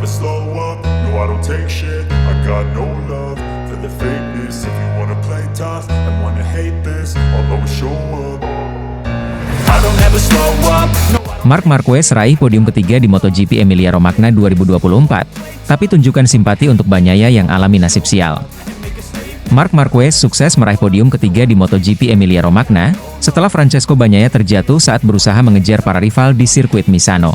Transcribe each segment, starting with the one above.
slow up, no I don't take shit. I got no love for the fakeness. If you wanna play tough and wanna hate this, I'll always show up. I don't ever slow up, no. Marc Marquez raih podium ketiga di MotoGP Emilia-Romagna 2024, tapi tunjukkan simpati untuk Bagnaia yang alami nasib sial. Marc Marquez sukses meraih podium ketiga di MotoGP Emilia-Romagna, setelah Francesco Bagnaia terjatuh saat berusaha mengejar para rival di sirkuit Misano.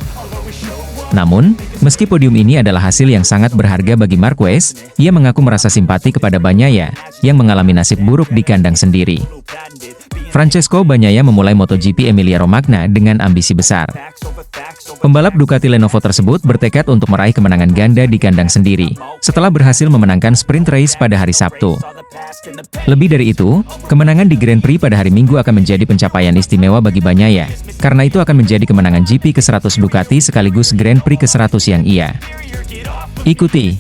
Namun, meski podium ini adalah hasil yang sangat berharga bagi Marquez, ia mengaku merasa simpati kepada Bagnaia, yang mengalami nasib buruk di kandang sendiri. Francesco Bagnaia memulai MotoGP Emilia-Romagna dengan ambisi besar. Pembalap Ducati Lenovo tersebut bertekad untuk meraih kemenangan ganda di kandang sendiri, setelah berhasil memenangkan sprint race pada hari Sabtu. Lebih dari itu, kemenangan di Grand Prix pada hari Minggu akan menjadi pencapaian istimewa bagi Bagnaia, karena itu akan menjadi kemenangan GP ke-100 Ducati sekaligus Grand Prix ke-100 yang ia ikuti.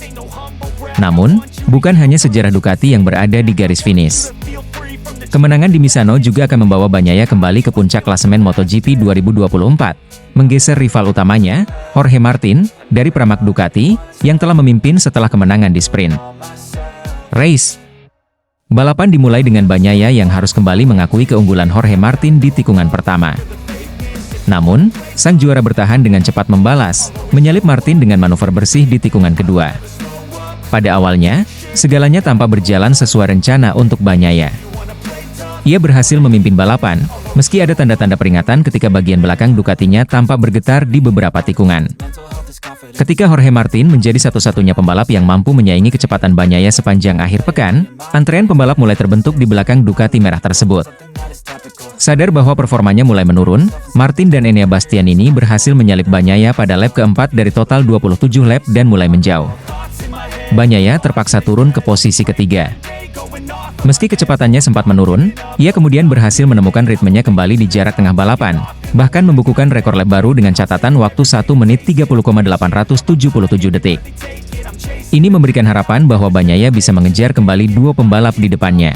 Namun, bukan hanya sejarah Ducati yang berada di garis finish. Kemenangan di Misano juga akan membawa Bagnaia kembali ke puncak klasemen MotoGP 2024, menggeser rival utamanya, Jorge Martin, dari Pramac Ducati, yang telah memimpin setelah kemenangan di sprint race. Balapan dimulai dengan Bagnaia yang harus kembali mengakui keunggulan Jorge Martin di tikungan pertama. Namun, sang juara bertahan dengan cepat membalas, menyalip Martin dengan manuver bersih di tikungan kedua. Pada awalnya, segalanya tampak berjalan sesuai rencana untuk Bagnaia. Ia berhasil memimpin balapan, meski ada tanda-tanda peringatan ketika bagian belakang Ducatinya tampak bergetar di beberapa tikungan. Ketika Jorge Martin menjadi satu-satunya pembalap yang mampu menyaingi kecepatan Bagnaia sepanjang akhir pekan, antrean pembalap mulai terbentuk di belakang Ducati merah tersebut. Sadar bahwa performanya mulai menurun, Martin dan Enea Bastianini berhasil menyalip Bagnaia pada lap keempat dari total 27 lap dan mulai menjauh. Bagnaia terpaksa turun ke posisi ketiga. Meski kecepatannya sempat menurun, ia kemudian berhasil menemukan ritmenya kembali di jarak tengah balapan, bahkan membukukan rekor lap baru dengan catatan waktu 1 menit 30,877 detik. Ini memberikan harapan bahwa Bagnaia bisa mengejar kembali dua pembalap di depannya.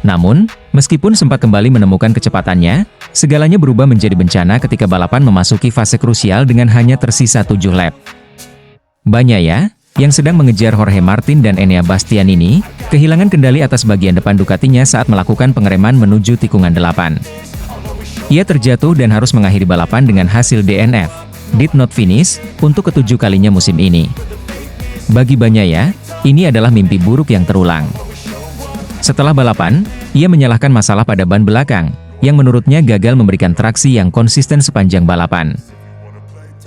Namun, meskipun sempat kembali menemukan kecepatannya, segalanya berubah menjadi bencana ketika balapan memasuki fase krusial dengan hanya tersisa 7 lap. Bagnaia, yang sedang mengejar Jorge Martin dan Enea Bastianini, kehilangan kendali atas bagian depan Ducatinya saat melakukan pengereman menuju tikungan 8. Ia terjatuh dan harus mengakhiri balapan dengan hasil DNF, did not finish, untuk ketujuh kalinya musim ini. Bagi Bagnaia, ini adalah mimpi buruk yang terulang. Setelah balapan, ia menyalahkan masalah pada ban belakang, yang menurutnya gagal memberikan traksi yang konsisten sepanjang balapan.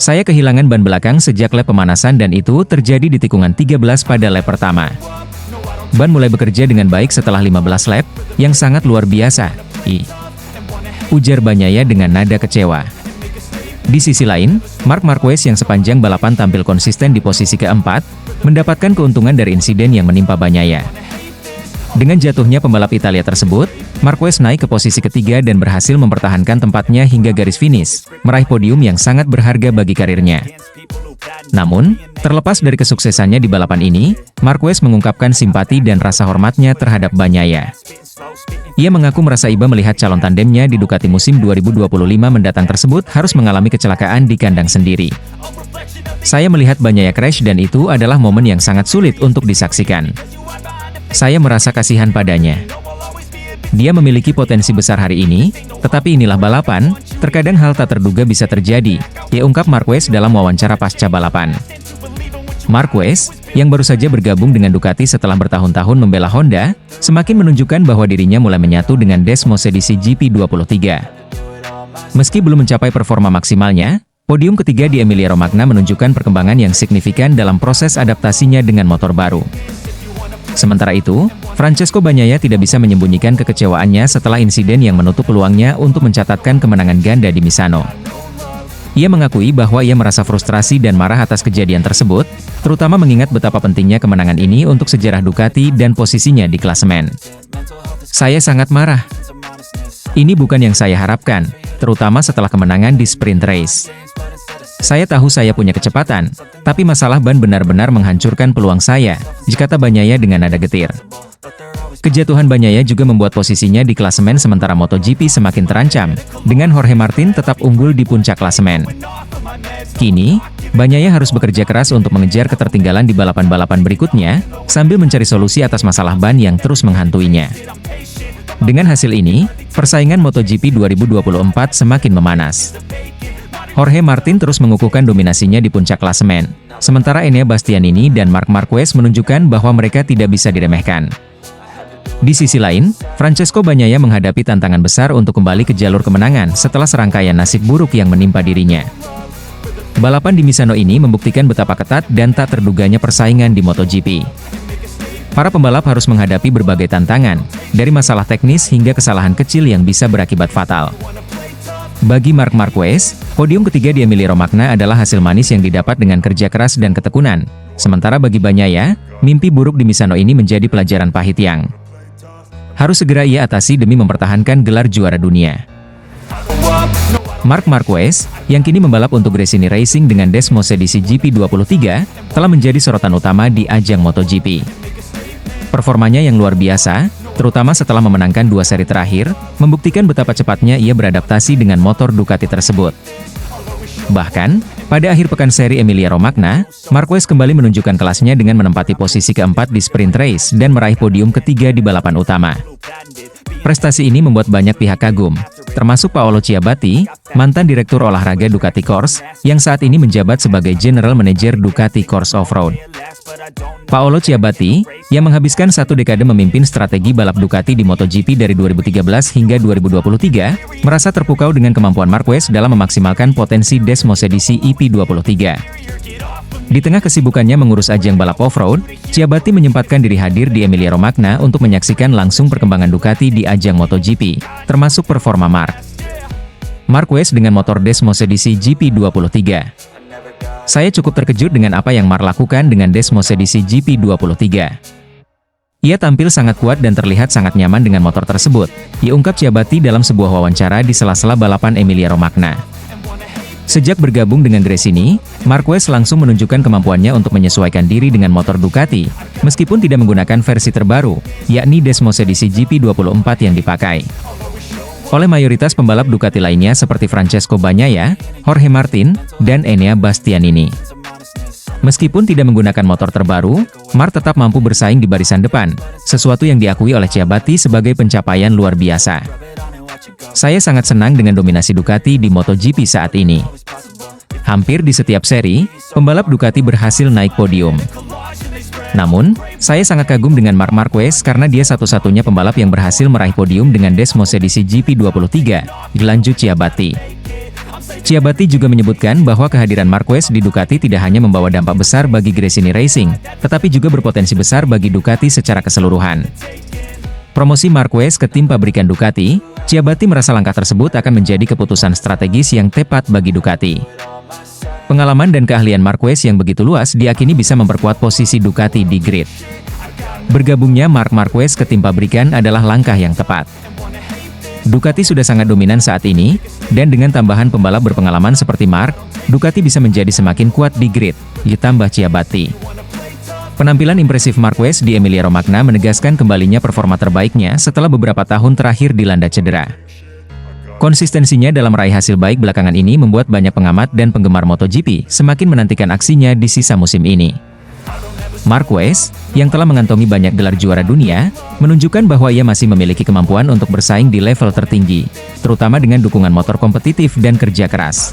Saya kehilangan ban belakang sejak lap pemanasan dan itu terjadi di tikungan 13 pada lap pertama. Ban mulai bekerja dengan baik setelah 15 lap, yang sangat luar biasa, ujar Bagnaia dengan nada kecewa. Di sisi lain, Marc Marquez yang sepanjang balapan tampil konsisten di posisi keempat, mendapatkan keuntungan dari insiden yang menimpa Bagnaia. Dengan jatuhnya pembalap Italia tersebut, Marquez naik ke posisi ketiga dan berhasil mempertahankan tempatnya hingga garis finish, meraih podium yang sangat berharga bagi karirnya. Namun, terlepas dari kesuksesannya di balapan ini, Marquez mengungkapkan simpati dan rasa hormatnya terhadap Bagnaia. Ia mengaku merasa iba melihat calon tandemnya di Ducati musim 2025 mendatang tersebut harus mengalami kecelakaan di kandang sendiri. Saya melihat Bagnaia crash dan itu adalah momen yang sangat sulit untuk disaksikan. Saya merasa kasihan padanya. Dia memiliki potensi besar hari ini, tetapi inilah balapan, terkadang hal tak terduga bisa terjadi, ia ungkap Marquez dalam wawancara pasca balapan. Marquez, yang baru saja bergabung dengan Ducati setelah bertahun-tahun membela Honda, semakin menunjukkan bahwa dirinya mulai menyatu dengan Desmos edisi GP23. Meski belum mencapai performa maksimalnya, podium ketiga di Emilia-Romagna menunjukkan perkembangan yang signifikan dalam proses adaptasinya dengan motor baru. Sementara itu, Francesco Bagnaia tidak bisa menyembunyikan kekecewaannya setelah insiden yang menutup peluangnya untuk mencatatkan kemenangan ganda di Misano. Ia mengakui bahwa ia merasa frustrasi dan marah atas kejadian tersebut, terutama mengingat betapa pentingnya kemenangan ini untuk sejarah Ducati dan posisinya di klasemen. Saya sangat marah. Ini bukan yang saya harapkan, terutama setelah kemenangan di sprint race. Saya tahu saya punya kecepatan, tapi masalah ban benar-benar menghancurkan peluang saya, kata Bagnaia dengan nada getir. Kejatuhan Bagnaia juga membuat posisinya di klasemen sementara MotoGP semakin terancam, dengan Jorge Martin tetap unggul di puncak klasemen. Kini, Bagnaia harus bekerja keras untuk mengejar ketertinggalan di balapan-balapan berikutnya, sambil mencari solusi atas masalah ban yang terus menghantuinya. Dengan hasil ini, persaingan MotoGP 2024 semakin memanas. Jorge Martin terus mengukuhkan dominasinya di puncak klasemen, sementara Enea Bastianini dan Marc Marquez menunjukkan bahwa mereka tidak bisa diremehkan. Di sisi lain, Francesco Bagnaia menghadapi tantangan besar untuk kembali ke jalur kemenangan setelah serangkaian nasib buruk yang menimpa dirinya. Balapan di Misano ini membuktikan betapa ketat dan tak terduganya persaingan di MotoGP. Para pembalap harus menghadapi berbagai tantangan, dari masalah teknis hingga kesalahan kecil yang bisa berakibat fatal. Bagi Marc Marquez, podium ketiga di Emilia-Romagna adalah hasil manis yang didapat dengan kerja keras dan ketekunan. Sementara bagi Bagnaia, mimpi buruk di Misano ini menjadi pelajaran pahit yang harus segera ia atasi demi mempertahankan gelar juara dunia. Marc Marquez, yang kini membalap untuk Gresini Racing dengan Desmos edisi GP23, telah menjadi sorotan utama di ajang MotoGP. Performanya yang luar biasa, terutama setelah memenangkan 2 seri terakhir, membuktikan betapa cepatnya ia beradaptasi dengan motor Ducati tersebut. Bahkan, pada akhir pekan seri Emilia-Romagna, Marquez kembali menunjukkan kelasnya dengan menempati posisi keempat di sprint race dan meraih podium ketiga di balapan utama. Prestasi ini membuat banyak pihak kagum, termasuk Paolo Ciabatti, mantan direktur olahraga Ducati Corse, yang saat ini menjabat sebagai General Manager Ducati Corse Off-Road. Paolo Ciabatti, yang menghabiskan 1 dekade memimpin strategi balap Ducati di MotoGP dari 2013 hingga 2023, merasa terpukau dengan kemampuan Marquez dalam memaksimalkan potensi Desmos edisi EP23. Di tengah kesibukannya mengurus ajang balap off-road, Ciabatti menyempatkan diri hadir di Emilia-Romagna untuk menyaksikan langsung perkembangan Ducati di ajang MotoGP, termasuk performa Marquez dengan motor Desmos edisi GP23. Saya cukup terkejut dengan apa yang Marc lakukan dengan Desmos edisi GP23. Ia tampil sangat kuat dan terlihat sangat nyaman dengan motor tersebut, diungkap Ciabatti dalam sebuah wawancara di sela-sela balapan Emilia-Romagna. Sejak bergabung dengan Gresini, Marquez langsung menunjukkan kemampuannya untuk menyesuaikan diri dengan motor Ducati, meskipun tidak menggunakan versi terbaru, yakni Desmos edisi GP24 yang dipakai oleh mayoritas pembalap Ducati lainnya seperti Francesco Bagnaia, Jorge Martin, dan Enea Bastianini. Meskipun tidak menggunakan motor terbaru, Marc tetap mampu bersaing di barisan depan, sesuatu yang diakui oleh Ciabatti sebagai pencapaian luar biasa. Saya sangat senang dengan dominasi Ducati di MotoGP saat ini. Hampir di setiap seri, pembalap Ducati berhasil naik podium. Namun, saya sangat kagum dengan Marc Marquez karena dia satu-satunya pembalap yang berhasil meraih podium dengan Desmos edisi GP23, dilanjut Ciabatti. Ciabatti juga menyebutkan bahwa kehadiran Marquez di Ducati tidak hanya membawa dampak besar bagi Gresini Racing, tetapi juga berpotensi besar bagi Ducati secara keseluruhan. Promosi Marquez ke tim pabrikan Ducati, Ciabatti merasa langkah tersebut akan menjadi keputusan strategis yang tepat bagi Ducati. Pengalaman dan keahlian Marquez yang begitu luas diakini bisa memperkuat posisi Ducati di grid. Bergabungnya Marc Marquez ke tim pabrikan adalah langkah yang tepat. Ducati sudah sangat dominan saat ini, dan dengan tambahan pembalap berpengalaman seperti Marc, Ducati bisa menjadi semakin kuat di grid, ditambah Ciabatti. Penampilan impresif Marquez di Emilia-Romagna menegaskan kembalinya performa terbaiknya setelah beberapa tahun terakhir dilanda cedera. Konsistensinya dalam meraih hasil baik belakangan ini membuat banyak pengamat dan penggemar MotoGP semakin menantikan aksinya di sisa musim ini. Marquez, yang telah mengantongi banyak gelar juara dunia, menunjukkan bahwa ia masih memiliki kemampuan untuk bersaing di level tertinggi, terutama dengan dukungan motor kompetitif dan kerja keras.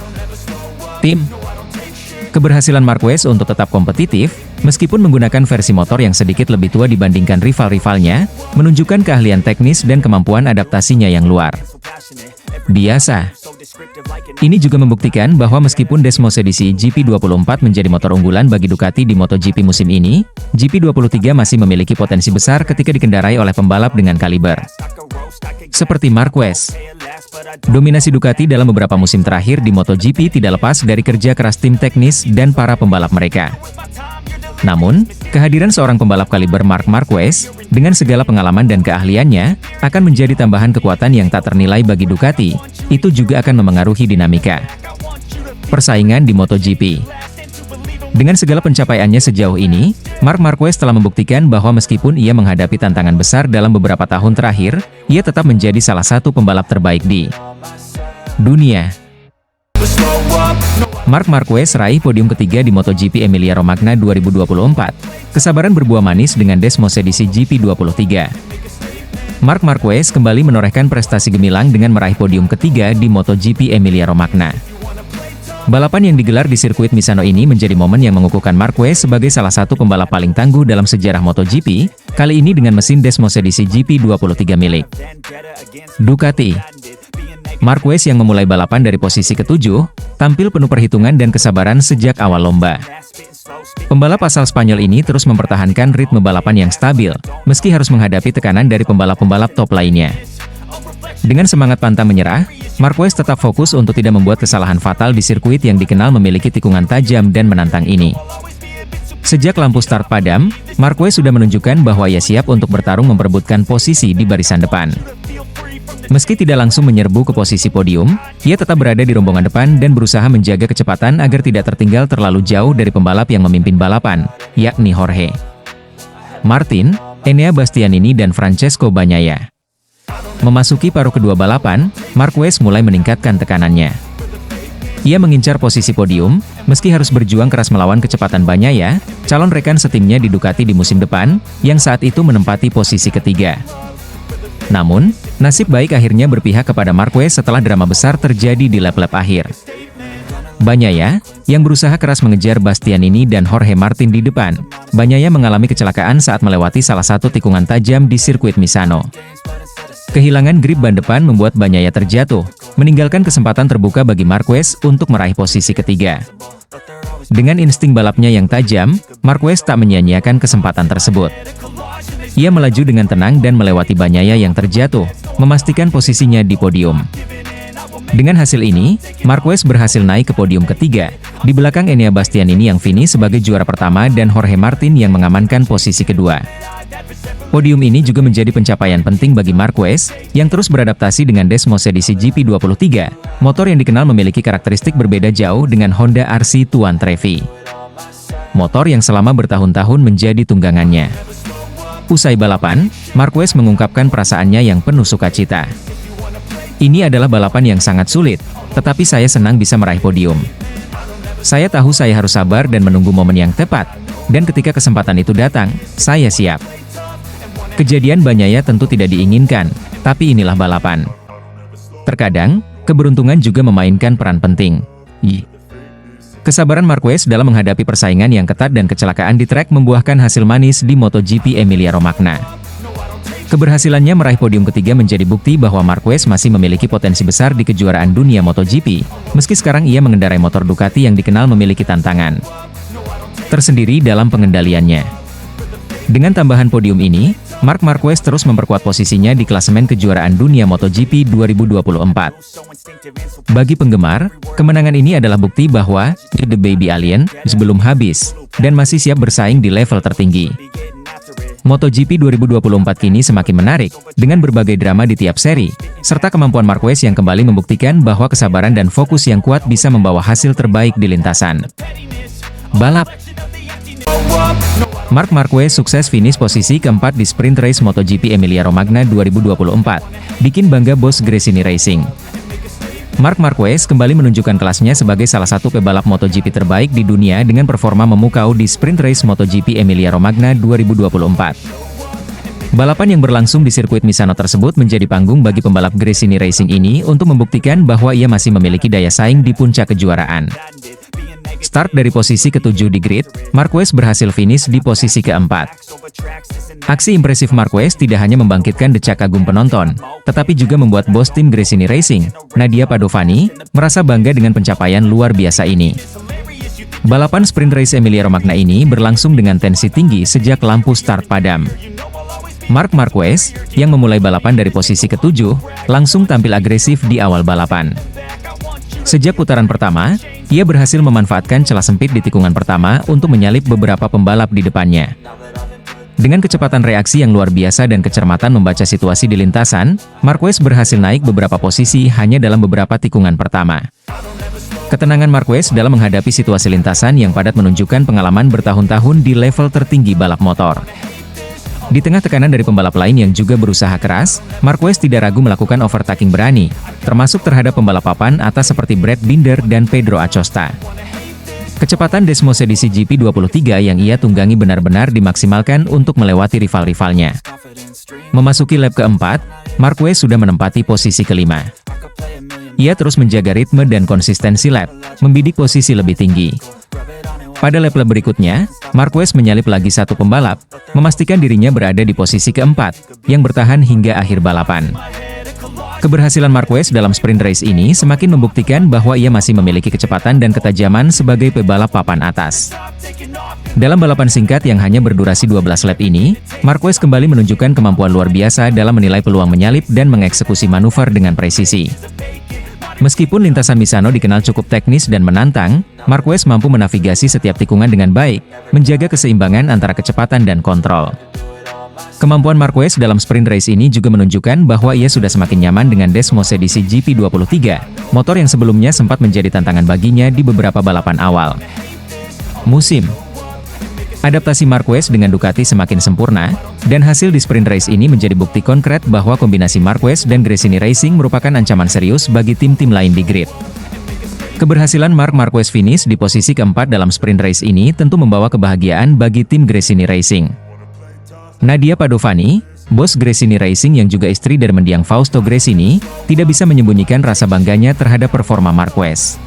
Keberhasilan Marquez untuk tetap kompetitif, meskipun menggunakan versi motor yang sedikit lebih tua dibandingkan rival-rivalnya, menunjukkan keahlian teknis dan kemampuan adaptasinya yang luar biasa. Ini juga membuktikan bahwa meskipun Desmos edisi GP24 menjadi motor unggulan bagi Ducati di MotoGP musim ini, GP23 masih memiliki potensi besar ketika dikendarai oleh pembalap dengan kaliber seperti Marquez. Dominasi Ducati dalam beberapa musim terakhir di MotoGP tidak lepas dari kerja keras tim teknis dan para pembalap mereka. Namun, kehadiran seorang pembalap kaliber Marc Marquez, dengan segala pengalaman dan keahliannya, akan menjadi tambahan kekuatan yang tak ternilai bagi Ducati. Itu juga akan memengaruhi dinamika persaingan di MotoGP. Dengan segala pencapaiannya sejauh ini, Marc Marquez telah membuktikan bahwa meskipun ia menghadapi tantangan besar dalam beberapa tahun terakhir, ia tetap menjadi salah satu pembalap terbaik di dunia. Marc Marquez raih podium ketiga di MotoGP Emilia-Romagna 2024. Kesabaran berbuah manis dengan Desmose di GP23. Marc Marquez kembali menorehkan prestasi gemilang dengan meraih podium ketiga di MotoGP Emilia-Romagna. Balapan yang digelar di sirkuit Misano ini menjadi momen yang mengukuhkan Marquez sebagai salah satu pembalap paling tangguh dalam sejarah MotoGP, kali ini dengan mesin Desmose di GP23 milik Ducati. Marquez yang memulai balapan dari posisi ketujuh, tampil penuh perhitungan dan kesabaran sejak awal lomba. Pembalap asal Spanyol ini terus mempertahankan ritme balapan yang stabil, meski harus menghadapi tekanan dari pembalap-pembalap top lainnya. Dengan semangat pantang menyerah, Marquez tetap fokus untuk tidak membuat kesalahan fatal di sirkuit yang dikenal memiliki tikungan tajam dan menantang ini. Sejak lampu start padam, Marquez sudah menunjukkan bahwa ia siap untuk bertarung memperebutkan posisi di barisan depan. Meski tidak langsung menyerbu ke posisi podium, ia tetap berada di rombongan depan dan berusaha menjaga kecepatan agar tidak tertinggal terlalu jauh dari pembalap yang memimpin balapan, yakni Jorge Martin, Enea Bastianini dan Francesco Bagnaia. Memasuki paruh kedua balapan, Marquez mulai meningkatkan tekanannya. Ia mengincar posisi podium, meski harus berjuang keras melawan kecepatan Bagnaia, calon rekan setimnya di Ducati di musim depan, yang saat itu menempati posisi ketiga. Namun, nasib baik akhirnya berpihak kepada Marquez setelah drama besar terjadi di lap-lap akhir. Bagnaia, yang berusaha keras mengejar Bastianini dan Jorge Martin di depan, Bagnaia mengalami kecelakaan saat melewati salah satu tikungan tajam di sirkuit Misano. Kehilangan grip ban depan membuat Bagnaia terjatuh, meninggalkan kesempatan terbuka bagi Marquez untuk meraih posisi ketiga. Dengan insting balapnya yang tajam, Marquez tak menyia-nyiakan kesempatan tersebut. Ia melaju dengan tenang dan melewati Bagnaia yang terjatuh, memastikan posisinya di podium. Dengan hasil ini, Marquez berhasil naik ke podium ketiga, di belakang Enea Bastianini yang finish sebagai juara pertama dan Jorge Martin yang mengamankan posisi kedua. Podium ini juga menjadi pencapaian penting bagi Marquez, yang terus beradaptasi dengan Desmose di GP23, motor yang dikenal memiliki karakteristik berbeda jauh dengan Honda RC Tuan Trevi. Motor yang selama bertahun-tahun menjadi tunggangannya. Usai balapan, Marquez mengungkapkan perasaannya yang penuh sukacita. Ini adalah balapan yang sangat sulit, tetapi saya senang bisa meraih podium. Saya tahu saya harus sabar dan menunggu momen yang tepat, dan ketika kesempatan itu datang, saya siap. Kejadian Bagnaia tentu tidak diinginkan, tapi inilah balapan. Terkadang, keberuntungan juga memainkan peran penting. Kesabaran Marquez dalam menghadapi persaingan yang ketat dan kecelakaan di trek membuahkan hasil manis di MotoGP Emilia-Romagna. Keberhasilannya meraih podium ketiga menjadi bukti bahwa Marquez masih memiliki potensi besar di kejuaraan dunia MotoGP, meski sekarang ia mengendarai motor Ducati yang dikenal memiliki tantangan tersendiri dalam pengendaliannya. Dengan tambahan podium ini, Marc Marquez terus memperkuat posisinya di klasemen kejuaraan dunia MotoGP 2024. Bagi penggemar, kemenangan ini adalah bukti bahwa The Baby Alien belum habis, dan masih siap bersaing di level tertinggi. MotoGP 2024 kini semakin menarik, dengan berbagai drama di tiap seri, serta kemampuan Marquez yang kembali membuktikan bahwa kesabaran dan fokus yang kuat bisa membawa hasil terbaik di lintasan balap. Marc Marquez sukses finish posisi keempat di sprint race MotoGP Emilia-Romagna 2024, bikin bangga bos Gresini Racing. Marc Marquez kembali menunjukkan kelasnya sebagai salah satu pebalap MotoGP terbaik di dunia dengan performa memukau di sprint race MotoGP Emilia-Romagna 2024. Balapan yang berlangsung di sirkuit Misano tersebut menjadi panggung bagi pembalap Gresini Racing ini untuk membuktikan bahwa ia masih memiliki daya saing di puncak kejuaraan. Start dari posisi ketujuh di grid, Marquez berhasil finish di posisi keempat. Aksi impresif Marquez tidak hanya membangkitkan decak kagum penonton, tetapi juga membuat bos tim Gresini Racing, Nadia Padovani, merasa bangga dengan pencapaian luar biasa ini. Balapan sprint race Emilia-Romagna ini berlangsung dengan tensi tinggi sejak lampu start padam. Marc Marquez, yang memulai balapan dari posisi ketujuh, langsung tampil agresif di awal balapan. Sejak putaran pertama, ia berhasil memanfaatkan celah sempit di tikungan pertama untuk menyalip beberapa pembalap di depannya. Dengan kecepatan reaksi yang luar biasa dan kecermatan membaca situasi di lintasan, Marquez berhasil naik beberapa posisi hanya dalam beberapa tikungan pertama. Ketenangan Marquez dalam menghadapi situasi lintasan yang padat menunjukkan pengalaman bertahun-tahun di level tertinggi balap motor. Di tengah tekanan dari pembalap lain yang juga berusaha keras, Marquez tidak ragu melakukan overtaking berani, termasuk terhadap pembalap papan atas seperti Brad Binder dan Pedro Acosta. Kecepatan Desmos edisi GP23 yang ia tunggangi benar-benar dimaksimalkan untuk melewati rival-rivalnya. Memasuki lap keempat, Marquez sudah menempati posisi kelima. Ia terus menjaga ritme dan konsistensi lap, membidik posisi lebih tinggi. Pada lap-lap berikutnya, Marquez menyalip lagi satu pembalap, memastikan dirinya berada di posisi keempat, yang bertahan hingga akhir balapan. Keberhasilan Marquez dalam sprint race ini semakin membuktikan bahwa ia masih memiliki kecepatan dan ketajaman sebagai pebalap papan atas. Dalam balapan singkat yang hanya berdurasi 12 lap ini, Marquez kembali menunjukkan kemampuan luar biasa dalam menilai peluang menyalip dan mengeksekusi manuver dengan presisi. Meskipun lintasan Misano dikenal cukup teknis dan menantang, Marquez mampu menavigasi setiap tikungan dengan baik, menjaga keseimbangan antara kecepatan dan kontrol. Kemampuan Marquez dalam sprint race ini juga menunjukkan bahwa ia sudah semakin nyaman dengan Desmos edisi GP23, motor yang sebelumnya sempat menjadi tantangan baginya di beberapa balapan awal. Musim. Adaptasi Marquez dengan Ducati semakin sempurna, dan hasil di sprint race ini menjadi bukti konkret bahwa kombinasi Marquez dan Gresini Racing merupakan ancaman serius bagi tim-tim lain di grid. Keberhasilan Marc Marquez finish di posisi keempat dalam sprint race ini tentu membawa kebahagiaan bagi tim Gresini Racing. Nadia Padovani, bos Gresini Racing yang juga istri dari mendiang Fausto Gresini, tidak bisa menyembunyikan rasa bangganya terhadap performa Marquez.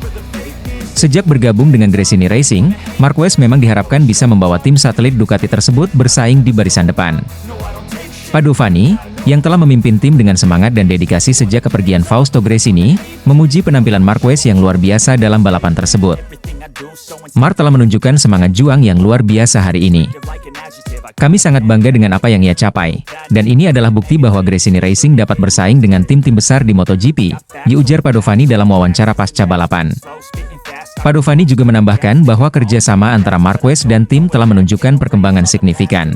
Sejak bergabung dengan Gresini Racing, Marquez memang diharapkan bisa membawa tim satelit Ducati tersebut bersaing di barisan depan. Padovani, yang telah memimpin tim dengan semangat dan dedikasi sejak kepergian Fausto Gresini, memuji penampilan Marquez yang luar biasa dalam balapan tersebut. Marc telah menunjukkan semangat juang yang luar biasa hari ini. Kami sangat bangga dengan apa yang ia capai, dan ini adalah bukti bahwa Gresini Racing dapat bersaing dengan tim-tim besar di MotoGP, diujar Padovani dalam wawancara pasca balapan. Padovani juga menambahkan bahwa kerjasama antara Marquez dan tim telah menunjukkan perkembangan signifikan.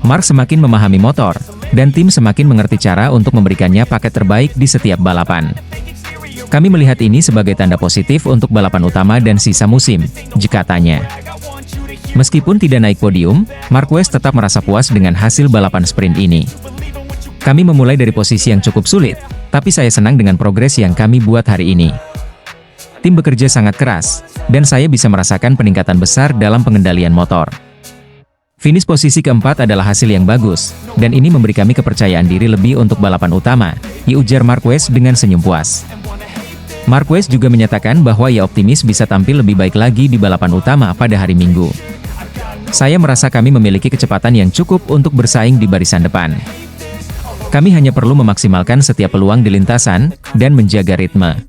Marc semakin memahami motor, dan tim semakin mengerti cara untuk memberikannya paket terbaik di setiap balapan. Kami melihat ini sebagai tanda positif untuk balapan utama dan sisa musim, katanya. Meskipun tidak naik podium, Marquez tetap merasa puas dengan hasil balapan sprint ini. Kami memulai dari posisi yang cukup sulit, tapi saya senang dengan progres yang kami buat hari ini. Tim bekerja sangat keras, dan saya bisa merasakan peningkatan besar dalam pengendalian motor. Finish posisi keempat adalah hasil yang bagus, dan ini memberi kami kepercayaan diri lebih untuk balapan utama, ujar Marquez dengan senyum puas. Marquez juga menyatakan bahwa ia optimis bisa tampil lebih baik lagi di balapan utama pada hari Minggu. Saya merasa kami memiliki kecepatan yang cukup untuk bersaing di barisan depan. Kami hanya perlu memaksimalkan setiap peluang di lintasan, dan menjaga ritme.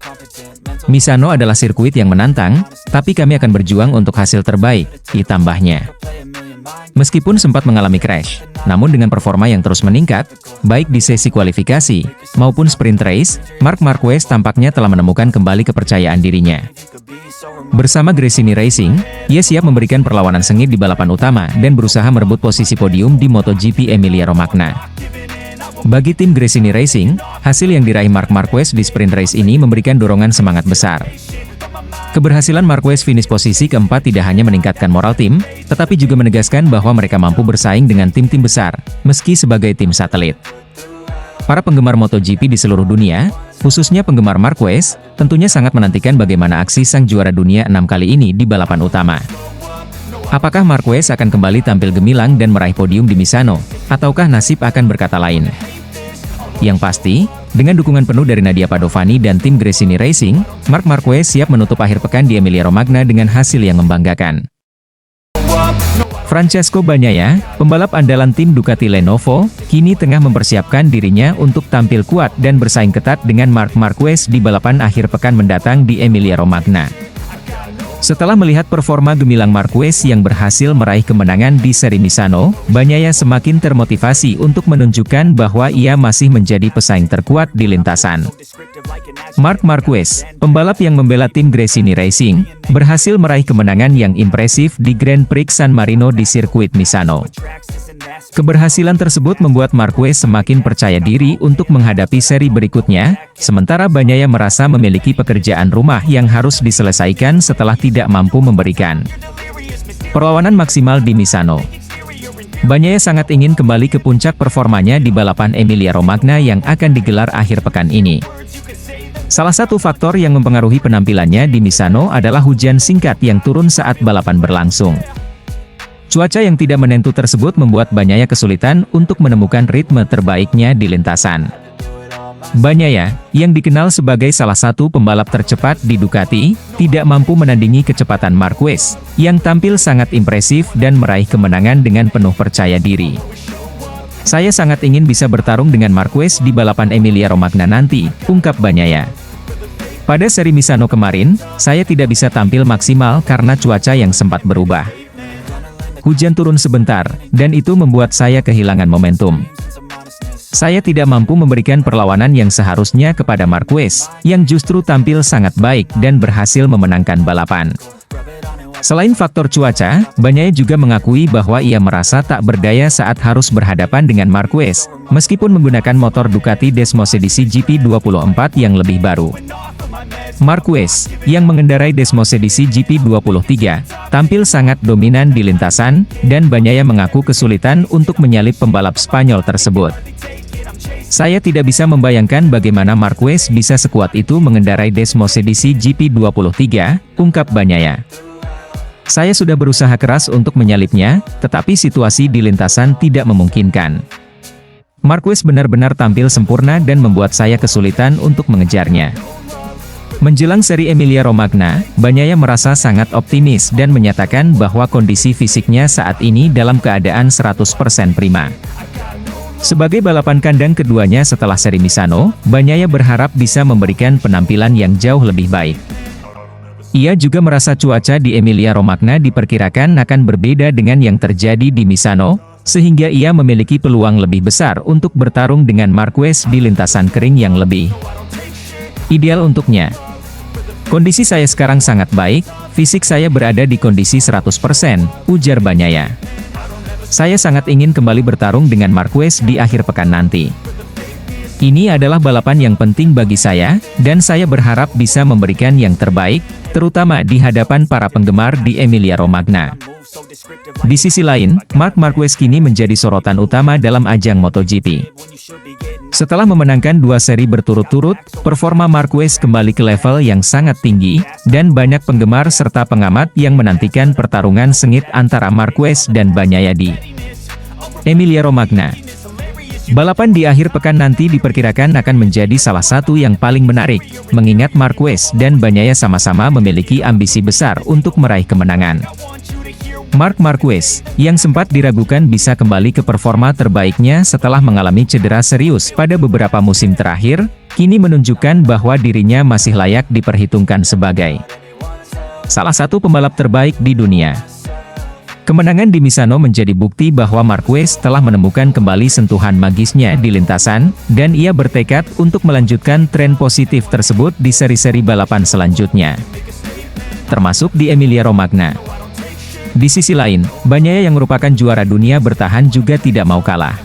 Misano adalah sirkuit yang menantang, tapi kami akan berjuang untuk hasil terbaik, tambahnya. Meskipun sempat mengalami crash, namun dengan performa yang terus meningkat, baik di sesi kualifikasi, maupun sprint race, Marc Marquez tampaknya telah menemukan kembali kepercayaan dirinya. Bersama Gresini Racing, ia siap memberikan perlawanan sengit di balapan utama dan berusaha merebut posisi podium di MotoGP Emilia-Romagna. Bagi tim Gresini Racing, hasil yang diraih Marc Marquez di sprint race ini memberikan dorongan semangat besar. Keberhasilan Marquez finish posisi keempat tidak hanya meningkatkan moral tim, tetapi juga menegaskan bahwa mereka mampu bersaing dengan tim-tim besar, meski sebagai tim satelit. Para penggemar MotoGP di seluruh dunia, khususnya penggemar Marquez, tentunya sangat menantikan bagaimana aksi sang juara dunia 6 kali ini di balapan utama. Apakah Marquez akan kembali tampil gemilang dan meraih podium di Misano, ataukah nasib akan berkata lain? Yang pasti, dengan dukungan penuh dari Nadia Padovani dan tim Gresini Racing, Marc Marquez siap menutup akhir pekan di Emilia-Romagna dengan hasil yang membanggakan. Francesco Bagnaia, pembalap andalan tim Ducati Lenovo, kini tengah mempersiapkan dirinya untuk tampil kuat dan bersaing ketat dengan Marc Marquez di balapan akhir pekan mendatang di Emilia-Romagna. Setelah melihat performa gemilang Marquez yang berhasil meraih kemenangan di seri Misano, Bagnaia semakin termotivasi untuk menunjukkan bahwa ia masih menjadi pesaing terkuat di lintasan. Marc Marquez, pembalap yang membela tim Gresini Racing, berhasil meraih kemenangan yang impresif di Grand Prix San Marino di sirkuit Misano. Keberhasilan tersebut membuat Marquez semakin percaya diri untuk menghadapi seri berikutnya, sementara Bagnaia merasa memiliki pekerjaan rumah yang harus diselesaikan setelah tidak mampu memberikan perlawanan maksimal di Misano. Bagnaia sangat ingin kembali ke puncak performanya di balapan Emilia-Romagna yang akan digelar akhir pekan ini. Salah satu faktor yang mempengaruhi penampilannya di Misano adalah hujan singkat yang turun saat balapan berlangsung. Cuaca yang tidak menentu tersebut membuat Bagnaia kesulitan untuk menemukan ritme terbaiknya di lintasan. Bagnaia, yang dikenal sebagai salah satu pembalap tercepat di Ducati, tidak mampu menandingi kecepatan Marquez, yang tampil sangat impresif dan meraih kemenangan dengan penuh percaya diri. Saya sangat ingin bisa bertarung dengan Marquez di balapan Emilia-Romagna nanti, ungkap Bagnaia. Pada seri Misano kemarin, saya tidak bisa tampil maksimal karena cuaca yang sempat berubah. Hujan turun sebentar, dan itu membuat saya kehilangan momentum. Saya tidak mampu memberikan perlawanan yang seharusnya kepada Marquez, yang justru tampil sangat baik dan berhasil memenangkan balapan. Selain faktor cuaca, Bagnaia juga mengakui bahwa ia merasa tak berdaya saat harus berhadapan dengan Marquez, meskipun menggunakan motor Ducati Desmosedici GP24 yang lebih baru. Marquez, yang mengendarai Desmosedici GP23, tampil sangat dominan di lintasan, dan Bagnaia mengaku kesulitan untuk menyalip pembalap Spanyol tersebut. Saya tidak bisa membayangkan bagaimana Marquez bisa sekuat itu mengendarai Desmosedici GP23, ungkap Bagnaia. Saya sudah berusaha keras untuk menyalipnya, tetapi situasi di lintasan tidak memungkinkan. Marquez benar-benar tampil sempurna dan membuat saya kesulitan untuk mengejarnya. Menjelang seri Emilia-Romagna, Bagnaia merasa sangat optimis dan menyatakan bahwa kondisi fisiknya saat ini dalam keadaan 100% prima. Sebagai balapan kandang keduanya setelah seri Misano, Bagnaia berharap bisa memberikan penampilan yang jauh lebih baik. Ia juga merasa cuaca di Emilia-Romagna diperkirakan akan berbeda dengan yang terjadi di Misano, sehingga ia memiliki peluang lebih besar untuk bertarung dengan Marquez di lintasan kering yang lebih ideal untuknya. Kondisi saya sekarang sangat baik, fisik saya berada di kondisi 100%, ujar Bagnaia. Saya sangat ingin kembali bertarung dengan Marquez di akhir pekan nanti. Ini adalah balapan yang penting bagi saya, dan saya berharap bisa memberikan yang terbaik, terutama di hadapan para penggemar di Emilia-Romagna. Di sisi lain, Marc Marquez kini menjadi sorotan utama dalam ajang MotoGP. Setelah memenangkan 2 seri berturut-turut, performa Marquez kembali ke level yang sangat tinggi, dan banyak penggemar serta pengamat yang menantikan pertarungan sengit antara Marquez dan Bagnaia di Emilia-Romagna. Balapan di akhir pekan nanti diperkirakan akan menjadi salah satu yang paling menarik, mengingat Marquez dan Bagnaia sama-sama memiliki ambisi besar untuk meraih kemenangan. Marc Marquez, yang sempat diragukan bisa kembali ke performa terbaiknya setelah mengalami cedera serius pada beberapa musim terakhir, kini menunjukkan bahwa dirinya masih layak diperhitungkan sebagai salah satu pembalap terbaik di dunia. Kemenangan di Misano menjadi bukti bahwa Marquez telah menemukan kembali sentuhan magisnya di lintasan, dan ia bertekad untuk melanjutkan tren positif tersebut di seri-seri balapan selanjutnya, termasuk di Emilia-Romagna. Di sisi lain, Bagnaia yang merupakan juara dunia bertahan juga tidak mau kalah.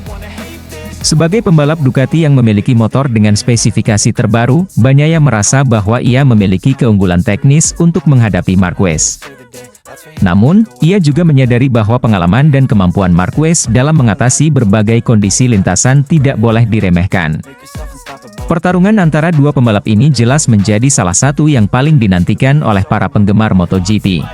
Sebagai pembalap Ducati yang memiliki motor dengan spesifikasi terbaru, Bagnaia merasa bahwa ia memiliki keunggulan teknis untuk menghadapi Marquez. Namun, ia juga menyadari bahwa pengalaman dan kemampuan Marquez dalam mengatasi berbagai kondisi lintasan tidak boleh diremehkan. Pertarungan antara dua pembalap ini jelas menjadi salah satu yang paling dinantikan oleh para penggemar MotoGP.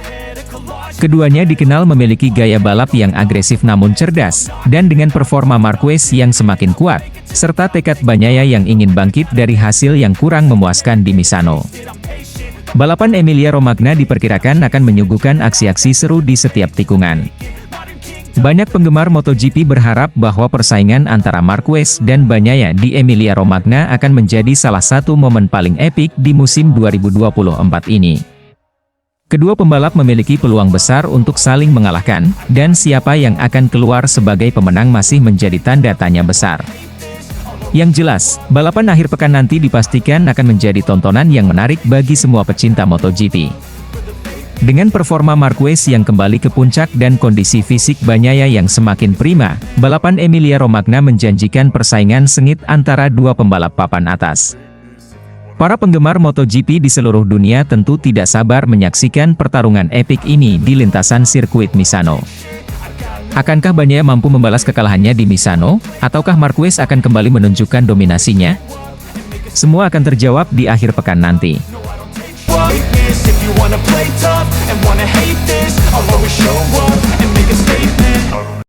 Keduanya dikenal memiliki gaya balap yang agresif namun cerdas, dan dengan performa Marquez yang semakin kuat, serta tekad Bagnaia yang ingin bangkit dari hasil yang kurang memuaskan di Misano. Balapan Emilia-Romagna diperkirakan akan menyuguhkan aksi-aksi seru di setiap tikungan. Banyak penggemar MotoGP berharap bahwa persaingan antara Marquez dan Bagnaia di Emilia-Romagna akan menjadi salah satu momen paling epik di musim 2024 ini. Kedua pembalap memiliki peluang besar untuk saling mengalahkan, dan siapa yang akan keluar sebagai pemenang masih menjadi tanda tanya besar. Yang jelas, balapan akhir pekan nanti dipastikan akan menjadi tontonan yang menarik bagi semua pecinta MotoGP. Dengan performa Marquez yang kembali ke puncak dan kondisi fisik Bagnaia yang semakin prima, balapan Emilia-Romagna menjanjikan persaingan sengit antara dua pembalap papan atas. Para penggemar MotoGP di seluruh dunia tentu tidak sabar menyaksikan pertarungan epik ini di lintasan sirkuit Misano. Akankah Bagnaia mampu membalas kekalahannya di Misano, ataukah Marquez akan kembali menunjukkan dominasinya? Semua akan terjawab di akhir pekan nanti. If you wanna play tough and wanna hate this, I'll always show up.